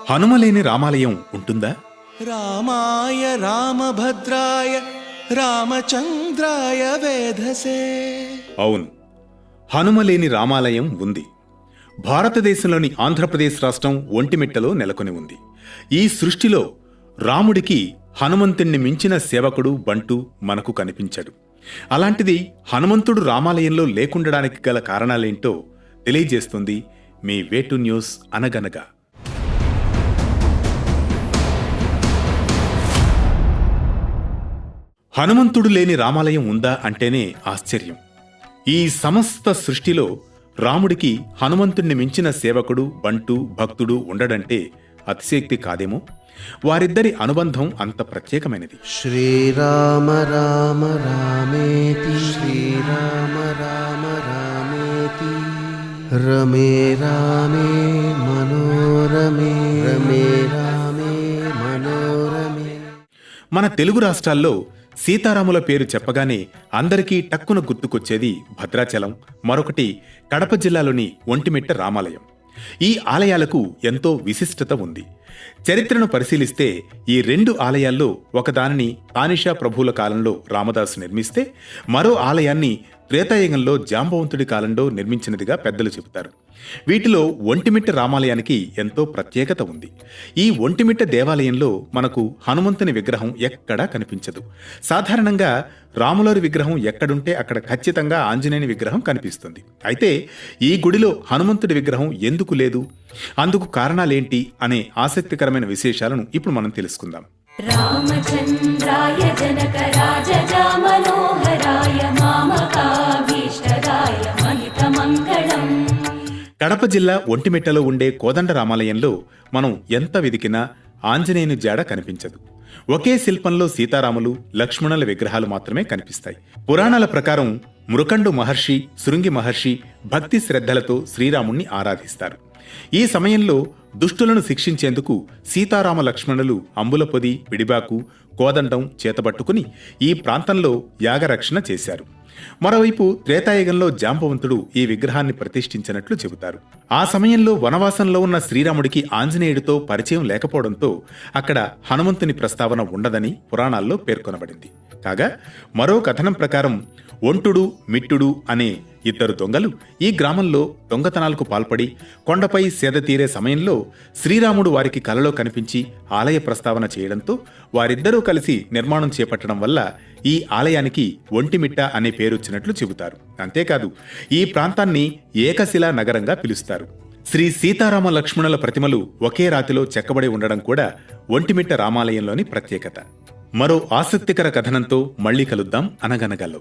హనుమలేని రామాలయం ఉంటుందా? రామాయ రామభద్రాయ రామచంద్రాయ వేధసే. అవును, హనుమలేని రామాలయం ఉంది. భారతదేశంలోని ఆంధ్రప్రదేశ్ రాష్ట్రం ఒంటిమిట్టలో నెలకొని ఉంది. ఈ సృష్టిలో రాముడికి హనుమంతుణ్ణి మించిన సేవకుడు బంటు మనకు కనిపించడు. అలాంటిది హనుమంతుడు రామాలయంలో లేకుండడానికి గల కారణాలేంటో తెలియజేస్తుంది మీ వేటు న్యూస్ అనగనగా. హనుమంతుడు లేని రామాలయం ఉందా అంటేనే ఆశ్చర్యం. ఈ సమస్త సృష్టిలో రాముడికి హనుమంతుణ్ణి మించిన సేవకుడు బంటు భక్తుడు ఉండడంటే అతిశయోక్తి కాదేమో. వారిద్దరి అనుబంధం అంత ప్రత్యేకమైనది. శ్రీరామ రామ రామేతి శ్రీరామ రామ రామేతి రమే రామే మనోరమే రమే రామే మనోరమే. మన తెలుగు రాష్ట్రాల్లో సీతారాముల పేరు చెప్పగానే అందరికీ టక్కున గుర్తుకొచ్చేది భద్రాచలం, మరొకటి కడప జిల్లాలోని ఒంటిమిట్ట రామాలయం. ఈ ఆలయాలకు ఎంతో విశిష్టత ఉంది. చరిత్రను పరిశీలిస్తే ఈ రెండు ఆలయాల్లో ఒకదానిని తానిషా ప్రభువుల కాలంలో రామదాసు నిర్మిస్తే, మరో ఆలయాన్ని త్రేతాయుగంలో జాంబవంతుడి కాలంలో నిర్మించినదిగా పెద్దలు చెబుతారు. వీటిలో ఒంటిమిట్ట రామాలయానికి ఎంతో ప్రత్యేకత ఉంది. ఈ ఒంటిమిట్ట దేవాలయంలో మనకు హనుమంతుని విగ్రహం ఎక్కడా కనిపించదు. సాధారణంగా రాములవారి విగ్రహం ఎక్కడుంటే అక్కడ ఖచ్చితంగా ఆంజనేయుని విగ్రహం కనిపిస్తుంది. అయితే ఈ గుడిలో హనుమంతుడి విగ్రహం ఎందుకు లేదు, అందుకు కారణాలేంటి అనే ఆసక్తికరమైన విశేషాలను ఇప్పుడు మనం తెలుసుకుందాం. రామచంద్రాయ జనక రాజజా మనోహరాయ మామకాభీష్టదాయ మహిత మంగళం. కడప జిల్లా ఒంటిమిట్టలో ఉండే కోదండ రామాలయంలో మనం ఎంత వెదికినా ఆంజనేయుని జాడ కనిపించదు. ఒకే శిల్పంలో సీతారాములు లక్ష్మణుల విగ్రహాలు మాత్రమే కనిపిస్తాయి. పురాణాల ప్రకారం మృకండు మహర్షి, శృంగి మహర్షి భక్తి శ్రద్ధలతో శ్రీరాముణ్ణి ఆరాధిస్తారు. ఈ సమయంలో దుష్టులను శిక్షించేందుకు సీతారామ లక్ష్మణులు అంబులపొది, పిడిబాకు, కోదండం చేతబట్టుకుని ఈ ప్రాంతంలో యాగరక్షణ చేశారు. మరోవైపు త్రేతాయుగంలో జాంబవంతుడు ఈ విగ్రహాన్ని ప్రతిష్ఠించినట్లు చెబుతారు. ఆ సమయంలో వనవాసంలో ఉన్న శ్రీరాముడికి ఆంజనేయుడితో పరిచయం లేకపోవడంతో అక్కడ హనుమంతుని ప్రస్తావన ఉండదని పురాణాల్లో పేర్కొనబడింది. కాగా మరో కథనం ప్రకారం ఒంటుడు, మిట్టుడు అనే ఇద్దరు దొంగలు ఈ గ్రామంలో దొంగతనాలకు పాల్పడి కొండపై సేద తీరే సమయంలో శ్రీరాముడు వారికి కలలో కనిపించి ఆలయ ప్రస్తావన చేయడంతో వారిద్దరూ కలిసి నిర్మాణం చేపట్టడం వల్ల ఈ ఆలయానికి ఒంటిమిట్ట అనే పేరొచ్చినట్లు చెబుతారు. అంతేకాదు ఈ ప్రాంతాన్ని ఏకశిలా నగరంగా పిలుస్తారు. శ్రీ సీతారామ లక్ష్మణుల ప్రతిమలు ఒకే రాతిలో చెక్కబడి ఉండడం కూడా ఒంటిమిట్ట రామాలయంలోని ప్రత్యేకత. మరో ఆసక్తికర కథనంతో మళ్లీ కలుద్దాం అనగనగలో.